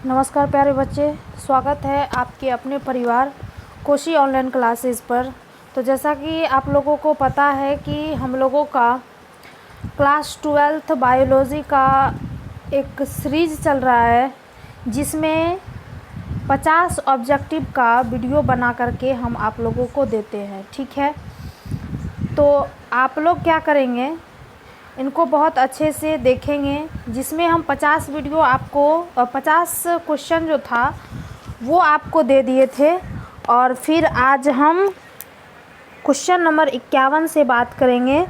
नमस्कार प्यारे बच्चे, स्वागत है आपके अपने परिवार कोशी ऑनलाइन क्लासेस पर। तो जैसा कि आप लोगों को पता है कि हम लोगों का क्लास 12th बायोलॉजी का एक सीरीज़ चल रहा है जिसमें 50 ऑब्जेक्टिव का वीडियो बना करके हम आप लोगों को देते हैं। ठीक है, तो आप लोग क्या करेंगे, इनको बहुत अच्छे से देखेंगे, जिसमें हम 50 वीडियो आपको 50 क्वेश्चन जो था वो आपको दे दिए थे। और फिर आज हम क्वेश्चन नंबर 51 से बात करेंगे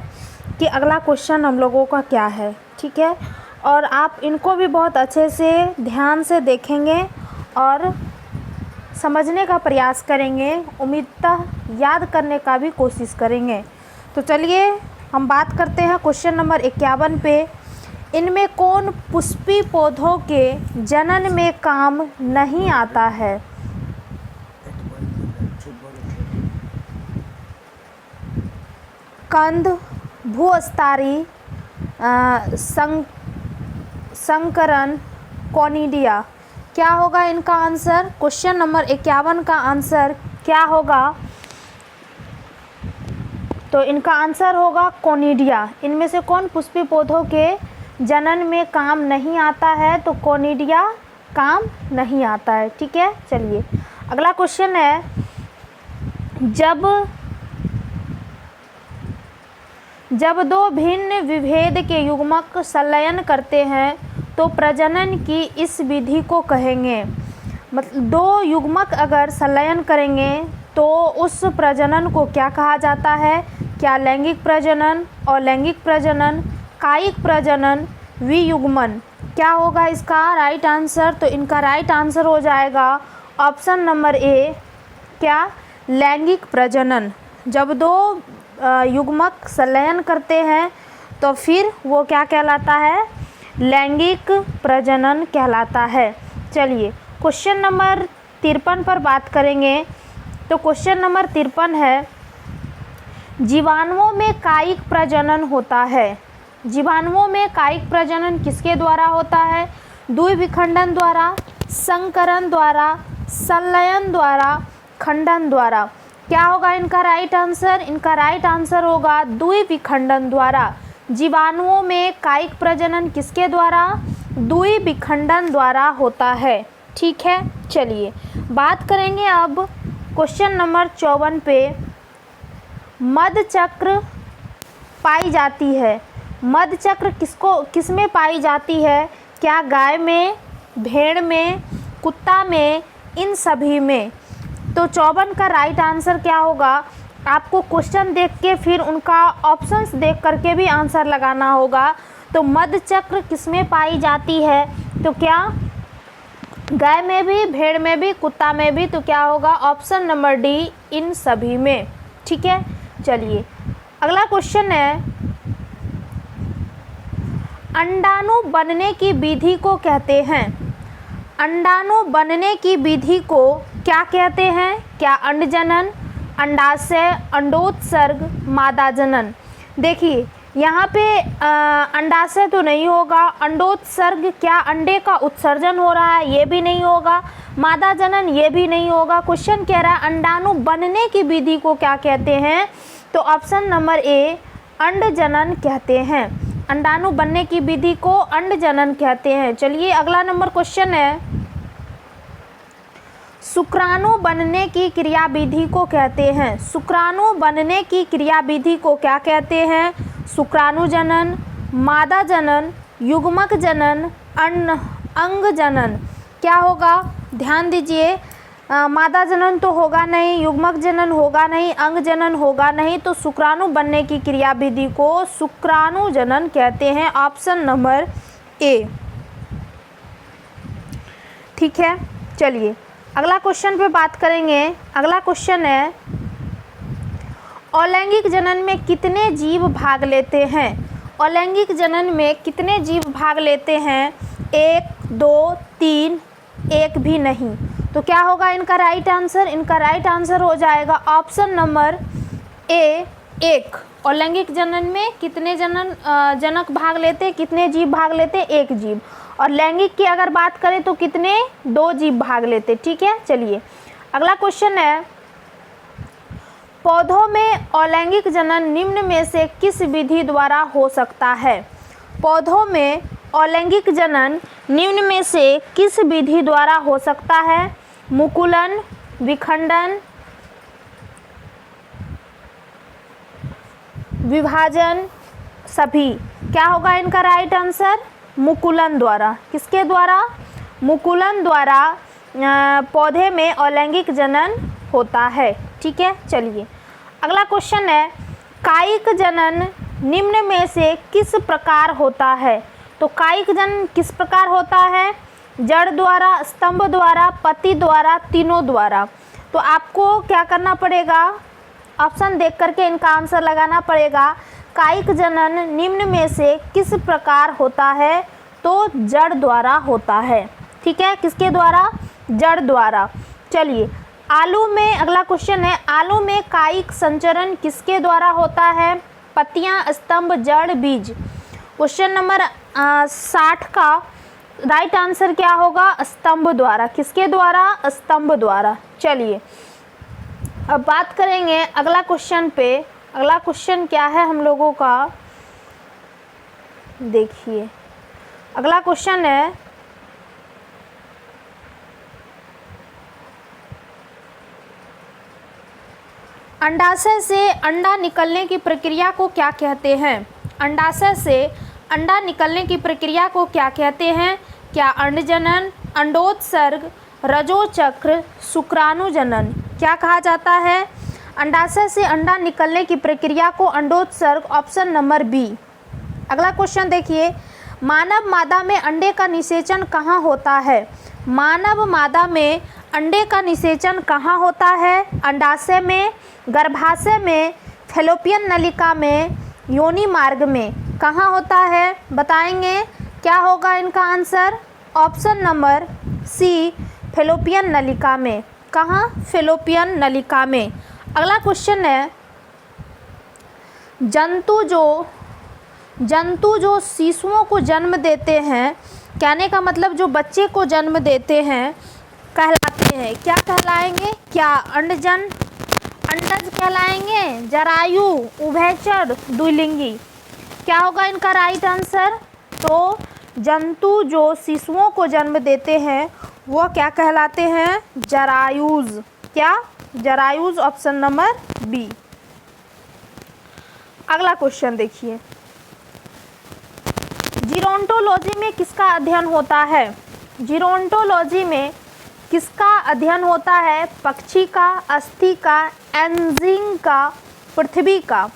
कि अगला क्वेश्चन हम लोगों का क्या है। ठीक है, और आप इनको भी बहुत अच्छे से ध्यान से देखेंगे और समझने का प्रयास करेंगे, उम्मीदतः याद करने का भी कोशिश करेंगे। तो चलिए हम बात करते हैं क्वेश्चन नंबर 51 पे। इनमें कौन पुष्पी पौधों के जनन में काम नहीं आता है? कंद, भूस्तरीय, संकरण, कोनिडिया। क्या होगा इनका आंसर? क्वेश्चन नंबर 51 का आंसर क्या होगा? तो इनका आंसर होगा कोनिडिया। इनमें से कौन पुष्पी पौधों के जनन में काम नहीं आता है? तो कोनिडिया काम नहीं आता है। ठीक है, चलिए अगला क्वेश्चन है, जब दो भिन्न विभेद के युग्मक संलयन करते हैं तो प्रजनन की इस विधि को कहेंगे। मतलब दो युग्मक अगर संलयन करेंगे तो उस प्रजनन को क्या कहा जाता है? क्या लैंगिक प्रजनन, अलैंगिक प्रजनन, कायिक प्रजनन, वियुग्मन? क्या होगा इसका राइट आंसर? तो इनका राइट आंसर हो जाएगा ऑप्शन नंबर ए, क्या? लैंगिक प्रजनन। जब दो युग्मक संलयन करते हैं तो फिर वो क्या कहलाता है? लैंगिक प्रजनन कहलाता है। चलिए क्वेश्चन नंबर 53 पर बात करेंगे। तो क्वेश्चन नंबर 53 है, जीवाणुओं में कायिक प्रजनन होता है। जीवाणुओं में कायिक प्रजनन किसके द्वारा होता है? द्विविखंडन द्वारा, संकरण द्वारा, संलयन द्वारा, खंडन द्वारा। क्या होगा इनका राइट आंसर? इनका राइट आंसर होगा द्विविखंडन द्वारा। जीवाणुओं में कायिक प्रजनन किसके द्वारा? द्विविखंडन द्वारा होता है। ठीक है, चलिए बात करेंगे अब क्वेश्चन नंबर 54 पे। मधुचक्र पाई जाती है। मधुचक्र किसमें पाई जाती है? क्या गाय में, भेड़ में, कुत्ता में, इन सभी में? तो 54 का राइट आंसर क्या होगा? आपको क्वेश्चन देख के फिर उनका ऑप्शंस देख करके भी आंसर लगाना होगा। तो मधुचक्र किसमें पाई जाती है? तो क्या गाय में भी, भेड़ में भी, कुत्ता में भी? तो क्या होगा ऑप्शन नंबर डी, इन सभी में। ठीक है, चलिए अगला क्वेश्चन है, अंडाणु बनने की विधि को कहते हैं। अंडाणु बनने की विधि को क्या कहते हैं? क्या अंडजनन, अंडाशय, अंडोत्सर्ग, मादा जनन? देखिए यहाँ पे अंडाशय तो नहीं होगा, अंडोत्सर्ग क्या अंडे का उत्सर्जन हो रहा है, ये भी नहीं होगा, मादा जनन ये भी नहीं होगा। क्वेश्चन कह रहा है अंडाणु बनने की विधि को क्या कहते हैं? तो ऑप्शन नंबर ए, अंडजनन कहते हैं। अंडाणु बनने की विधि को अंडजनन कहते हैं। चलिए अगला नंबर क्वेश्चन है, शुक्राणु बनने की क्रियाविधि को कहते हैं। शुक्राणु बनने की क्रियाविधि को क्या कहते हैं? शुक्राणु जनन, मादा जनन, युग्मक जनन, अंग जनन? क्या होगा? ध्यान दीजिए, मादा जनन तो होगा नहीं, युग्मक जनन होगा नहीं, अंग जनन होगा नहीं, तो शुक्राणु बनने की क्रियाविधि को शुक्राणु जनन कहते हैं। ऑप्शन नंबर ए। ठीक है, चलिए अगला क्वेश्चन पे बात करेंगे। अगला क्वेश्चन है, अलैंगिक जनन में कितने जीव भाग लेते हैं? अलैंगिक जनन में कितने जीव भाग लेते हैं? 1, 2, 3, एक भी नहीं। तो क्या होगा इनका राइट आंसर? इनका राइट आंसर हो जाएगा ऑप्शन नंबर ए, 1। अलैंगिक जनन में कितने जनक भाग लेते? कितने जीव भाग लेते? 1 जीव। और लैंगिक की अगर बात करें तो कितने, 2 जीव भाग लेते। ठीक है, चलिए अगला क्वेश्चन है, पौधों में अलैंगिक जनन निम्न में से किस विधि द्वारा हो सकता है? पौधों में अलैंगिक जनन निम्न में से किस विधि द्वारा हो सकता है? मुकुलन, विखंडन, विभाजन, सभी। क्या होगा इनका राइट आंसर? मुकुलन द्वारा। किसके द्वारा? मुकुलन द्वारा पौधे में अलैंगिक जनन होता है। ठीक है, चलिए अगला क्वेश्चन है, कायिक जनन निम्न में से किस प्रकार होता है? तो कायिक जनन किस प्रकार होता है? जड़ द्वारा, स्तंभ द्वारा, पत्ती द्वारा, तीनों द्वारा। तो आपको क्या करना पड़ेगा? ऑप्शन देख करके इनका आंसर लगाना पड़ेगा। कायिक जनन निम्न में से किस प्रकार होता है? तो जड़ द्वारा होता है। ठीक है, किसके द्वारा? जड़ द्वारा। चलिए आलू में अगला क्वेश्चन है, आलू में कायिक संचरण किसके द्वारा होता है? पत्तियां, स्तंभ, जड़, बीज। क्वेश्चन नंबर 60 का राइट आंसर क्या होगा? स्तंभ द्वारा। किसके द्वारा? स्तंभ द्वारा। चलिए अब बात करेंगे अगला क्वेश्चन पे। अगला क्वेश्चन क्या है हम लोगों का? देखिए अगला क्वेश्चन है, अंडाशय से अंडा निकलने की प्रक्रिया को क्या कहते हैं? अंडाशय से अंडा निकलने की प्रक्रिया को क्या कहते हैं? क्या अंडजनन, अंडोत्सर्ग, रजोचक्र, शुक्राणुजनन? क्या कहा जाता है? अंडाशय से अंडा निकलने की प्रक्रिया को अंडोत्सर्ग, ऑप्शन नंबर बी। अगला क्वेश्चन देखिए, मानव मादा में अंडे का निषेचन कहाँ होता है? मानव मादा में अंडे का निषेचन कहाँ होता है? अंडाशय में, गर्भाशय में, फैलोपियन नलिका में, योनि मार्ग में। कहाँ होता है बताएंगे? क्या होगा इनका answer? Option number C, fallopian नलिका में। कहाँ? फैलोपियन नलिका में। अगला क्वेश्चन है, जंतु जो शिशुओं को जन्म देते हैं, कहने का मतलब जो बच्चे को जन्म देते हैं, कहलाते हैं क्या कहलाएंगे? क्या अंडजन, अंडज कहलाएंगे, जरायु, उभयचर, द्विलिंगी। क्या होगा इनका राइट आंसर? तो जंतु जो शिशुओं को जन्म देते हैं वो क्या कहलाते हैं? जरायुज। क्या? जरायुज, ऑप्शन नंबर बी। अगला क्वेश्चन देखिए, जीरोंटोलॉजी में किसका अध्ययन होता है? जीरोंटोलॉजी में किसका अध्ययन होता है? पक्षी का, अस्थि का, एंजिंग का, पृथ्वी का।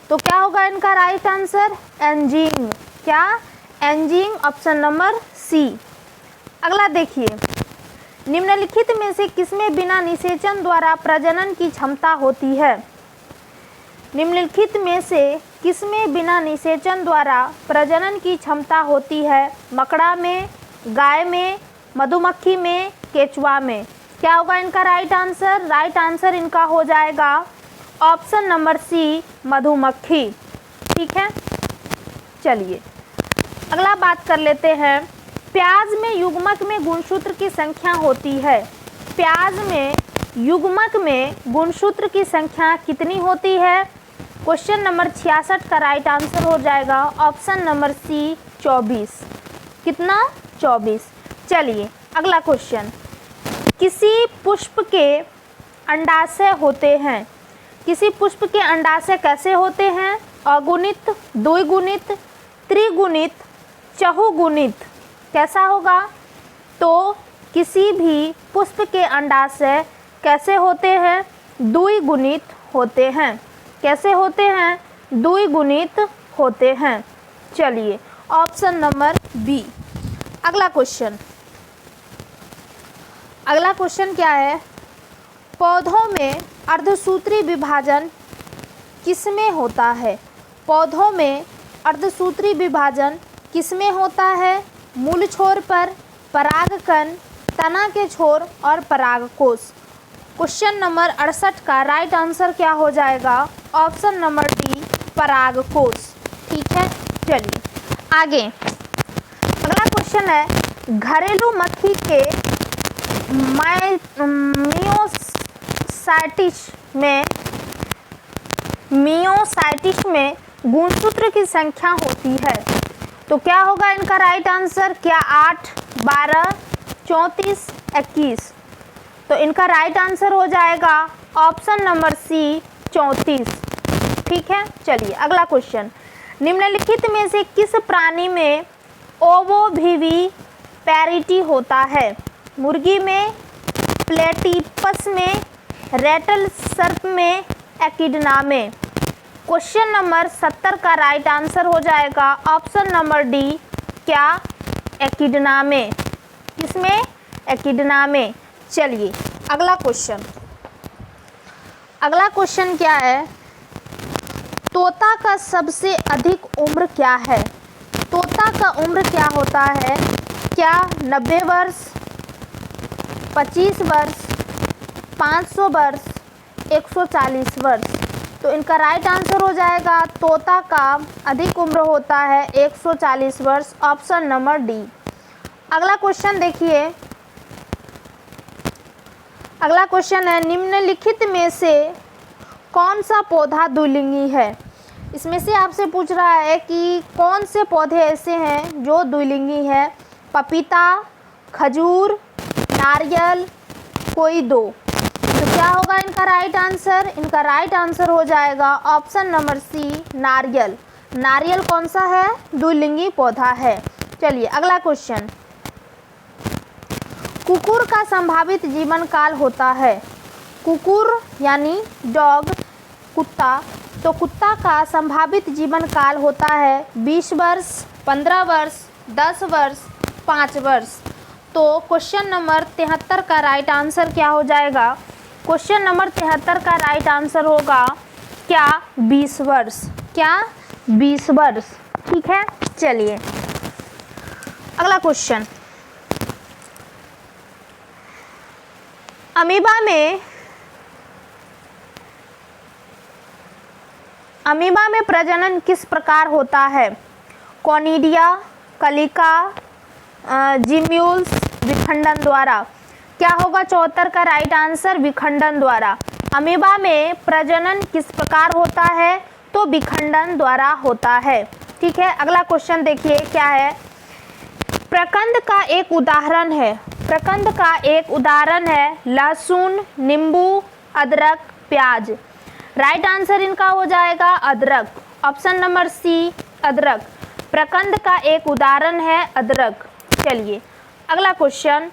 तो क्या होगा इनका राइट आंसर? एंजिंग। क्या? एंजिंग, ऑप्शन नंबर सी। अगला देखिए, निम्नलिखित में से किसमें बिना निषेचन द्वारा प्रजनन की क्षमता होती है? निम्नलिखित में से किसमें बिना निषेचन द्वारा प्रजनन की क्षमता होती है? मकड़ा में, गाय में, मधुमक्खी में, केचुआ में। क्या होगा इनका राइट आंसर? राइट आंसर इनका हो जाएगा ऑप्शन नंबर सी, मधुमक्खी। ठीक है, चलिए अगला बात कर लेते हैं, प्याज में युग्मक में गुणसूत्र की संख्या होती है। प्याज में युग्मक में गुणसूत्र की संख्या कितनी होती है? क्वेश्चन नंबर 66 का राइट आंसर हो जाएगा ऑप्शन नंबर सी, 24। कितना? 24। चलिए अगला क्वेश्चन, किसी पुष्प के अंडाशय होते हैं। किसी पुष्प के अंडाशय कैसे होते हैं? अगुणित, द्विगुणित, त्रिगुणित, चहुगुणित। कैसा होगा? तो किसी भी पुष्प के अंडाशय कैसे होते हैं? द्विगुणित होते हैं। कैसे होते हैं? द्विगुणित होते हैं। चलिए ऑप्शन नंबर बी। अगला क्वेश्चन, अगला क्वेश्चन क्या है? पौधों में अर्धसूत्री विभाजन किसमें होता है? पौधों में अर्धसूत्री विभाजन किसमें होता है? मूल छोर पर, परागकण, तना के छोर और परागकोश। क्वेश्चन नंबर 68 का राइट आंसर क्या हो जाएगा? ऑप्शन नंबर डी, परागकोश। ठीक है, चलिए आगे अगला क्वेश्चन क्वेश्चन है, घरेलू मक्खी के मियोसाइटिस में गुणसूत्र की संख्या होती है। तो क्या होगा इनका राइट आंसर? क्या 8, 12, 34, 21? तो इनका राइट आंसर हो जाएगा ऑप्शन नंबर सी 34। ठीक है, चलिए अगला क्वेश्चन, निम्नलिखित में से किस प्राणी में ओवोविवी पैरिटी होता है? मुर्गी में, प्लेटिपस में, रेटल सर्प में, एकिडना में? क्वेश्चन नंबर 70 का राइट आंसर हो जाएगा ऑप्शन नंबर डी, क्या एकिडना में? किसमें? एकिडना में। चलिए अगला क्वेश्चन, अगला क्वेश्चन क्या है, तोता का सबसे अधिक उम्र क्या है? तोता का उम्र क्या होता है? क्या 90 वर्ष, 25 वर्ष, 500 वर्ष, 140 वर्ष? तो इनका राइट आंसर हो जाएगा, तोता का अधिक उम्र होता है 140 वर्ष, ऑप्शन नंबर डी। अगला क्वेश्चन देखिए, अगला क्वेश्चन है, निम्नलिखित में से कौन सा पौधा द्विलिंगी है? इसमें से आपसे पूछ रहा है कि कौन से पौधे ऐसे हैं जो द्विलिंगी है? पपीता, खजूर, नारियल, कोई दो? तो क्या होगा इनका राइट आंसर? इनका राइट आंसर हो जाएगा ऑप्शन नंबर सी, नारियल। नारियल कौन सा है? द्विलिंगी पौधा है। चलिए अगला क्वेश्चन, कुकुर का संभावित जीवन काल होता है? कुकुर यानी डॉग, कुत्ता, तो कुत्ता का संभावित जीवन काल होता है 20 वर्ष, 15 वर्ष, 10 वर्ष, 5 वर्ष। तो क्वेश्चन नंबर 73 का राइट आंसर क्या हो जाएगा? क्वेश्चन नंबर 73 का राइट आंसर होगा क्या 20 वर्ष? क्या 20 वर्ष? ठीक है, चलिए अगला क्वेश्चन, अमीबा में प्रजनन किस प्रकार होता है? कोनिडिया, कलिका, जिम्यूल्स, विखंडन द्वारा? क्या होगा 74 का राइट आंसर? विखंडन द्वारा। अमीबा में प्रजनन किस प्रकार होता है? तो विखंडन द्वारा होता है। ठीक है, अगला क्वेश्चन देखिए क्या है, प्रकंद का एक उदाहरण है, प्रकंद का एक उदाहरण है लहसुन, नींबू, अदरक, प्याज। राइट आंसर इनका हो जाएगा अदरक, ऑप्शन नंबर सी, अदरक। प्रकंद का एक उदाहरण है अदरक। चलिए अगला क्वेश्चन,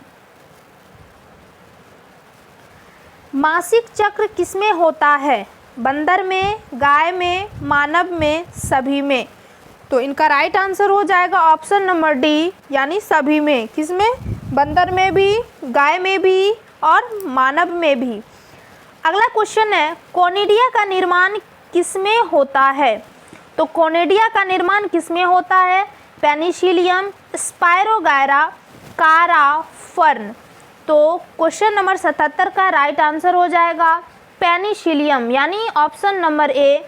मासिक चक्र किसमें होता है? बंदर में, गाय में, मानव में, सभी में? तो इनका राइट आंसर हो जाएगा ऑप्शन नंबर डी, यानी सभी में। किसमें? बंदर में भी, गाय में भी और मानव में भी। अगला क्वेश्चन है, कोनिडिया का निर्माण किसमें होता है? तो कोनिडिया का निर्माण किसमें होता है? पेनिसिलियम, स्पायरोगायरा, कारा, फर्न। तो क्वेश्चन नंबर 77 का राइट आंसर हो जाएगा पेनिसिलियम, यानी ऑप्शन नंबर ए,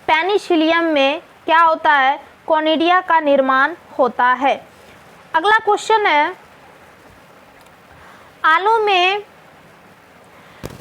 पेनिसिलियम में क्या होता है? कोनिडिया का निर्माण होता है। अगला क्वेश्चन है, आलू में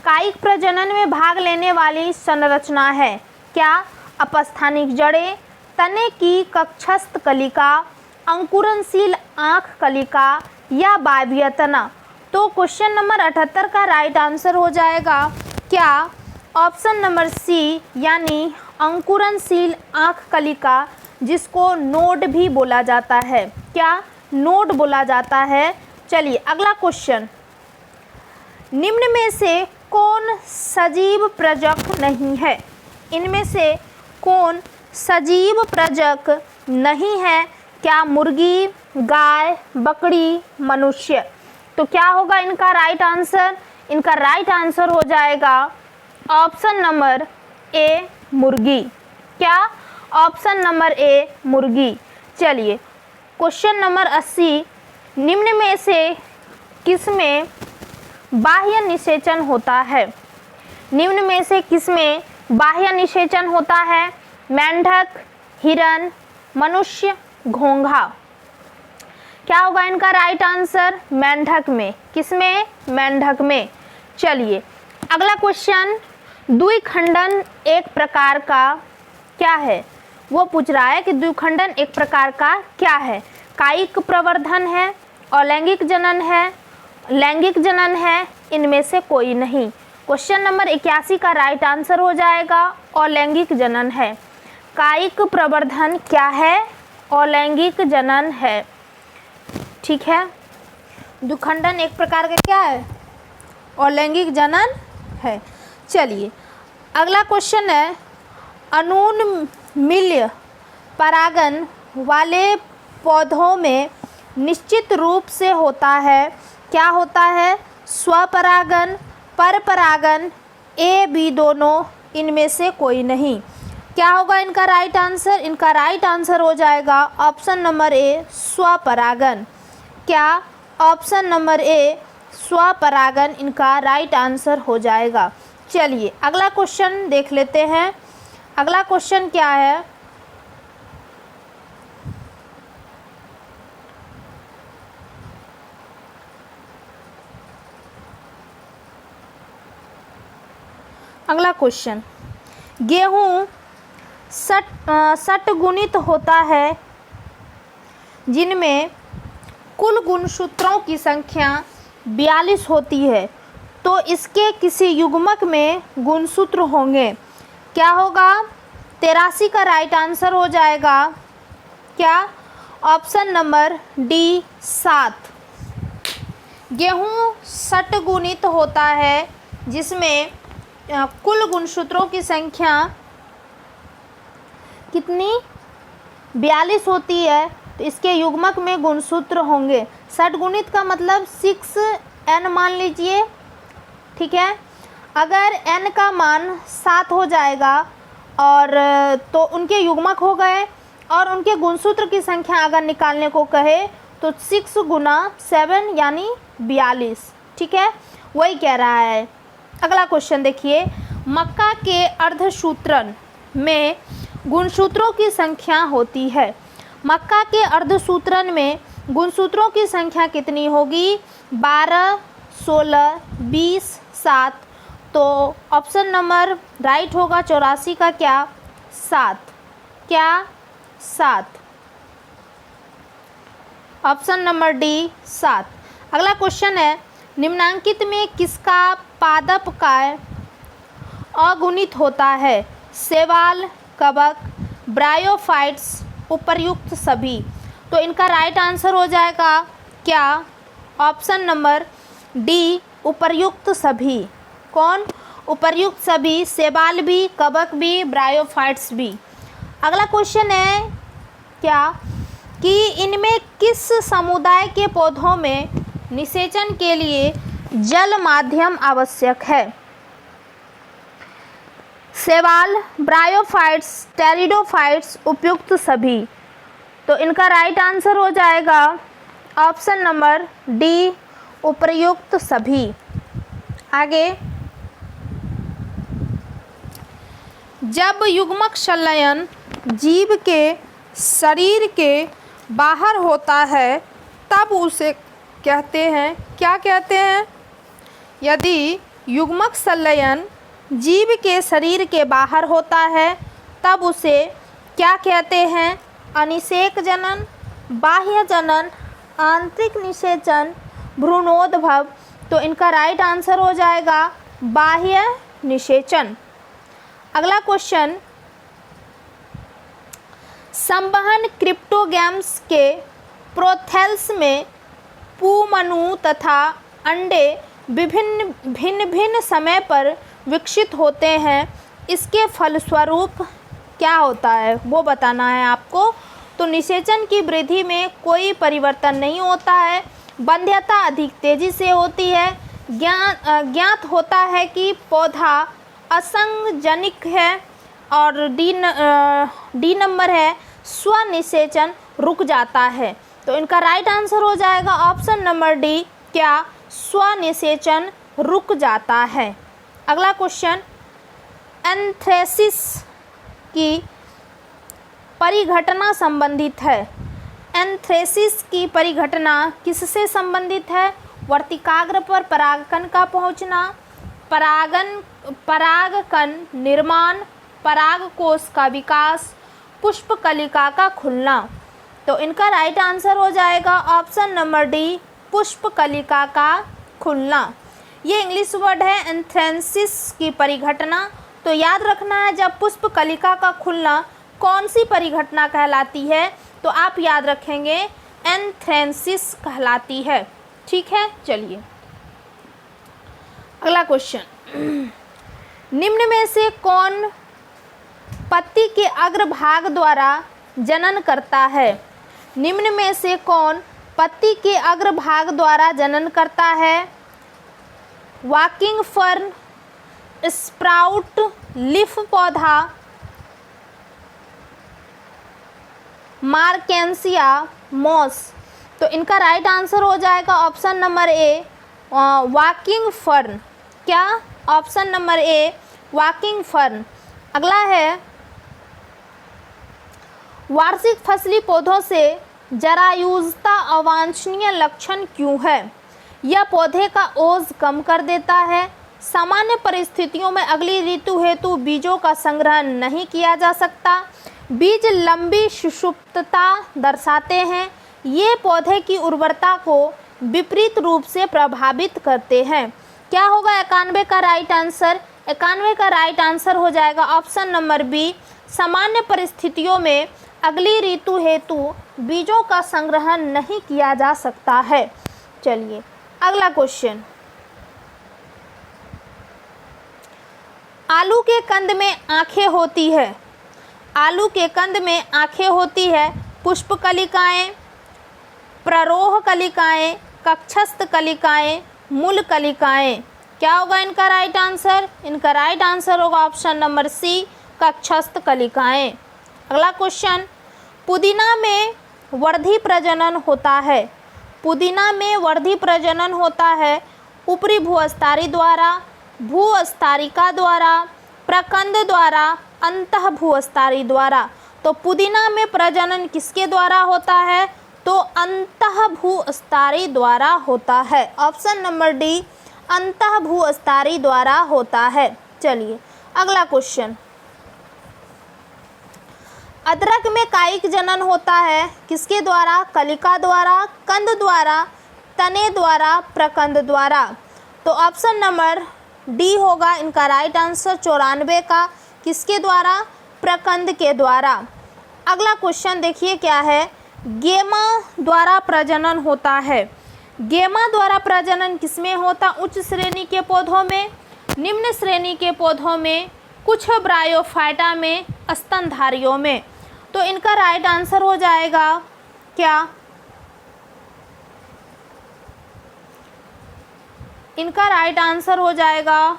कायिक प्रजनन में भाग लेने वाली संरचना है? क्या अपस्थानिक जड़ें, तने की कक्षस्थ कलिका, अंकुरनशील आँख कलिका या बाह्य तना? तो क्वेश्चन नंबर 78 का राइट आंसर हो जाएगा क्या ऑप्शन नंबर सी, यानी अंकुरनशील आँख कलिका, जिसको नोड भी बोला जाता है। क्या? नोड बोला जाता है। चलिए अगला क्वेश्चन, निम्न में से कौन सजीव प्रजक नहीं है? इनमें से कौन सजीव प्रजक नहीं है? क्या मुर्गी, गाय, बकरी, मनुष्य? तो क्या होगा इनका राइट आंसर? इनका राइट आंसर हो जाएगा ऑप्शन नंबर ए, मुर्गी। क्या? ऑप्शन नंबर ए, मुर्गी। चलिए क्वेश्चन नंबर 80, निम्न में से किसमें बाह्य निषेचन होता है? निम्न में से किसमें बाह्य निषेचन होता है? मेंढक, हिरन, मनुष्य, घोंघा। क्या होगा इनका राइट आंसर? मेंढक में। किसमें? मेंढक में। चलिए अगला क्वेश्चन, द्विखंडन एक प्रकार का क्या है? वो पूछ रहा है कि द्विखंडन एक प्रकार का क्या है? कायिक प्रवर्धन है, अलैंगिक जनन है, लैंगिक जनन है, इनमें से कोई नहीं। क्वेश्चन नंबर 81 का राइट आंसर हो जाएगा अलैंगिक जनन है। कायिक प्रवर्धन क्या है? अलैंगिक जनन है। ठीक है, द्विखंडन एक प्रकार का क्या है? अलैंगिक जनन है। चलिए अगला क्वेश्चन है, अनुन्मील्य परागन वाले पौधों में निश्चित रूप से होता है, क्या होता है? स्वपरागन, परपरागन, ए बी दोनों, इनमें से कोई नहीं। क्या होगा इनका राइट आंसर? इनका राइट आंसर हो जाएगा ऑप्शन नंबर ए, स्वपरागन। क्या? ऑप्शन नंबर ए, स्वपरागन इनका राइट आंसर हो जाएगा। चलिए अगला क्वेश्चन देख लेते हैं। अगला क्वेश्चन क्या है? अगला क्वेश्चन, गेहूं षटगुणित होता है जिनमें कुल गुणसूत्रों की संख्या 42 होती है, तो इसके किसी युग्मक में गुणसूत्र होंगे। क्या होगा? 83 का राइट आंसर हो जाएगा। क्या? Option number D, 7। गेहूं षटगुणित होता है जिसमें कुल गुणसूत्रों की संख्या कितनी? 42 होती है, तो इसके युग्मक में गुणसूत्र होंगे। षटगुणित का मतलब 6n मान लीजिए। ठीक है, अगर n का मान 7 हो जाएगा और तो उनके युग्मक हो गए, और उनके गुणसूत्र की संख्या अगर निकालने को कहे तो 6 गुना 7 यानी 42। ठीक है, वही कह रहा है। अगला क्वेश्चन देखिए, मक्का के अर्धसूत्रन में गुणसूत्रों की संख्या होती है। मक्का के अर्धसूत्रन में गुणसूत्रों की संख्या कितनी होगी? 12, 16, 20, 7। तो ऑप्शन नंबर राइट होगा 84 का क्या? 7। क्या? 7। Option number D, 7। अगला क्वेश्चन है, निम्नांकित में किसका पादप काय अगुणित होता है? शैवाल, कवक, ब्रायोफाइट्स, उपर्युक्त सभी। तो इनका राइट आंसर हो जाएगा क्या? ऑप्शन नंबर डी, उपर्युक्त सभी। कौन? उपर्युक्त सभी, शैवाल भी, कवक भी, ब्रायोफाइट्स भी। अगला क्वेश्चन है क्या कि इनमें किस समुदाय के पौधों में निषेचन के लिए जल माध्यम आवश्यक है? शैवाल, ब्रायोफाइट्स, टेरिडोफाइट्स, उपयुक्त सभी। तो इनका राइट आंसर हो जाएगा ऑप्शन नंबर डी, उपयुक्त सभी। आगे, जब युग्मक संलयन जीव के शरीर के बाहर होता है तब उसे कहते हैं, क्या कहते हैं? यदि युग्मक संलयन जीव के शरीर के बाहर होता है तब उसे क्या कहते हैं? अनिषेक जनन, बाह्य जनन, आंतरिक निषेचन, भ्रूणोद्भव। तो इनका राइट आंसर हो जाएगा बाह्य निषेचन। अगला क्वेश्चन, संवहन क्रिप्टोगैम्स के प्रोथेल्स में पुमनु तथा अंडे भिन्न भिन्न समय पर विकसित होते हैं। इसके फलस्वरूप क्या होता है वो बताना है आपको। तो निषेचन की वृद्धि में कोई परिवर्तन नहीं होता है, वंध्यता अधिक तेजी से होती है। ज्ञात होता है कि पौधा असंजनिक है। और डी नंबर है, स्वनिषेचन रुक जाता है। तो इनका राइट आंसर हो जाएगा ऑप्शन नंबर डी, क्या? स्वनिषेचन रुक जाता है। अगला क्वेश्चन, एंथ्रेसिस की परिघटना संबंधित है। एंथ्रेसिस की परिघटना किससे संबंधित है? वर्तिकाग्र पर परागकण का पहुंचना, परागकण निर्माण, परागकोश का विकास, पुष्पकलिका का खुलना। तो इनका राइट आंसर हो जाएगा ऑप्शन नंबर डी, पुष्पकलिका का खुलना। ये इंग्लिश वर्ड है एंथ्रेसिस की परिघटना। तो याद रखना है जब पुष्पकलिका का खुलना कौन सी परिघटना कहलाती है, तो आप याद रखेंगे एंथ्रेसिस कहलाती है। ठीक है, चलिए अगला क्वेश्चन। निम्न में से कौन पत्ती के अग्रभाग द्वारा जनन करता है? निम्न में से कौन पत्ती के अग्रभाग द्वारा जनन करता है? वॉकिंग फर्न, स्प्राउट, लीफ पौधा, मार्केंसिया, मॉस। तो इनका राइट आंसर हो जाएगा option number A, walking fern. क्या? Option number A, walking fern. अगला है, वार्षिक फसली पौधों से जरायुजता अवांछनीय लक्षण क्यों है? यह पौधे का ओज कम कर देता है। सामान्य परिस्थितियों में अगली ऋतु हेतु बीजों का संग्रह नहीं किया जा सकता। बीज लंबी सुषुप्तता दर्शाते हैं। ये पौधे की उर्वरता को विपरीत रूप से प्रभावित करते हैं। क्या होगा 91 का राइट आंसर? 91 का राइट आंसर हो जाएगा ऑप्शन नंबर बी, सामान्य परिस्थितियों में अगली ऋतु हेतु बीजों का संग्रहण नहीं किया जा सकता है। चलिए अगला क्वेश्चन। आलू के कंद में आंखें होती है। आलू के कंद में आंखें होती है। पुष्पकलिकाएं, प्ररोह कलिकाएं, कक्षस्थ कलिकाएं, मूल कलिकाएं। क्या होगा इनका राइट आंसर? इनका राइट आंसर होगा ऑप्शन नंबर सी, कक्षस्थ कलिकाएं। अगला क्वेश्चन। पुदीना में वर्धी प्रजनन होता है। पुदीना में वर्धी प्रजनन होता है ऊपरी भूस्तरी द्वारा, भूस्तरिका द्वारा, प्रकंद द्वारा, अंतः भूस्तरी द्वारा। तो पुदीना में प्रजनन किसके द्वारा होता है? तो अंतः भूस्तरी द्वारा होता है। ऑप्शन नंबर डी, अंतः भूस्तरी द्वारा होता है। चलिए अगला क्वेश्चन। अदरक में कायिक जनन होता है किसके द्वारा? कलिका द्वारा, कंद द्वारा, तने द्वारा, प्रकंद द्वारा। तो ऑप्शन नंबर डी होगा इनका राइट आंसर 94 का, किसके द्वारा? प्रकंद के द्वारा। अगला क्वेश्चन देखिए क्या है। गेमा द्वारा प्रजनन होता है। गेमा द्वारा प्रजनन किसमें होता? उच्च श्रेणी के पौधों में, निम्न श्रेणी के पौधों में, कुछ ब्रायोफाइटा में, स्तनधारियों में। तो इनका राइट आंसर हो जाएगा क्या? इनका राइट आंसर हो जाएगा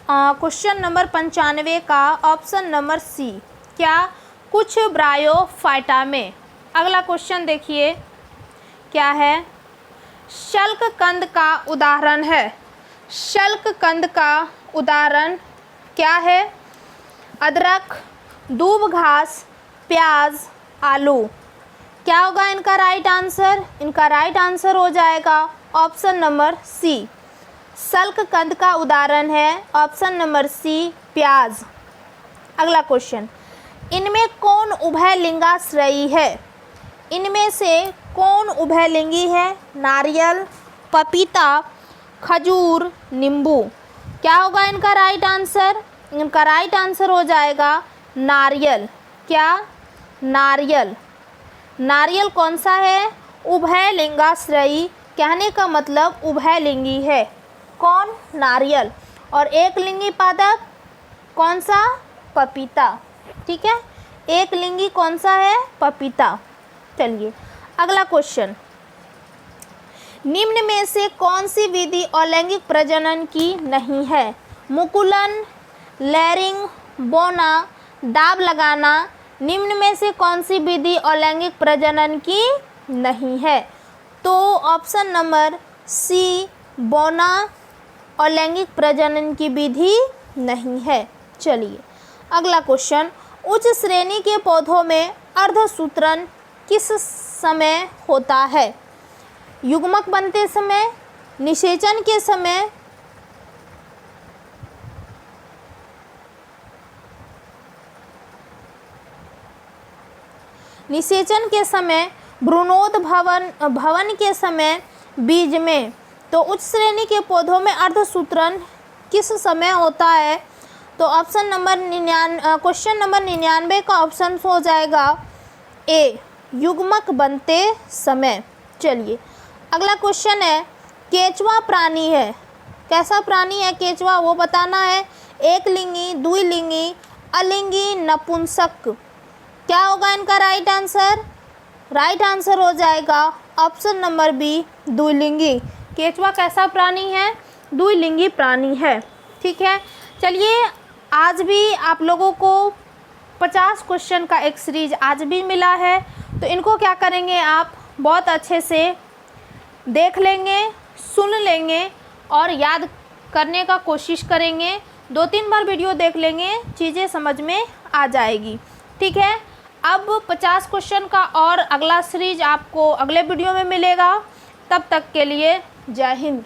क्वेश्चन नंबर 95 का ऑप्शन नंबर सी। क्या? कुछ ब्रायोफाइटा में। अगला क्वेश्चन देखिए क्या है। शल्क कंद का उदाहरण है। शल्क कंद का उदाहरण क्या है? अदरक, दूब घास, प्याज, आलू। क्या होगा इनका राइट आंसर? इनका राइट आंसर हो जाएगा ऑप्शन नंबर सी, शल्क कंद का उदाहरण है ऑप्शन नंबर सी, प्याज। अगला क्वेश्चन। इनमें कौन उभयलिंगाश्रयी है? इनमें से कौन उभयलिंगी है? नारियल, पपीता, खजूर, नींबू। क्या होगा इनका राइट आंसर? इनका राइट आंसर हो जाएगा नारियल। क्या? नारियल। नारियल कौन सा है? उभयलिंगाश्रयी। कहने का मतलब उभयलिंगी है। कौन? नारियल। और एक लिंगी पादप कौन सा? पपीता। ठीक है, एक लिंगी कौन सा है? पपीता। चलिए अगला क्वेश्चन। निम्न में से कौन सी विधि अलैंगिक प्रजनन की नहीं है? मुकुलन, लेयरिंग, बोना, दाब लगाना। निम्न में से कौन सी विधि अलैंगिक प्रजनन की नहीं है? तो ऑप्शन नंबर सी, बोना अलैंगिक प्रजनन की विधि नहीं है। चलिए अगला क्वेश्चन। उच्च श्रेणी के पौधों में अर्धसूत्रण किस समय होता है? युग्मक बनते समय, निषेचन के समय, निषेचन के समय, भ्रूणोद्भवन के समय, बीज में। तो उच्च श्रेणी के पौधों में अर्धसूत्रण किस समय होता है? तो ऑप्शन नंबर क्वेश्चन नंबर 99 का ऑप्शन हो जाएगा ए, युग्मक बनते समय। चलिए अगला क्वेश्चन है, केंचुआ प्राणी है, कैसा प्राणी है केंचुआ वो बताना है। एक लिंगी, द्विलिंगी, अलिंगी, नपुंसक। क्या होगा इनका राइट आंसर? राइट आंसर हो जाएगा ऑप्शन नंबर बी, द्विलिंगी। केंचुआ कैसा प्राणी है? द्विलिंगी प्राणी है। ठीक है, चलिए आज भी आप लोगों को 50 क्वेश्चन का एक सीरीज आज भी मिला है, तो इनको क्या करेंगे आप बहुत अच्छे से देख लेंगे, सुन लेंगे और याद करने का कोशिश करेंगे। 2-3 बार वीडियो देख लेंगे, चीज़ें समझ में आ जाएगी। ठीक है, अब 50 क्वेश्चन का और अगला सीरीज आपको अगले वीडियो में मिलेगा। तब तक के लिए जय हिंद।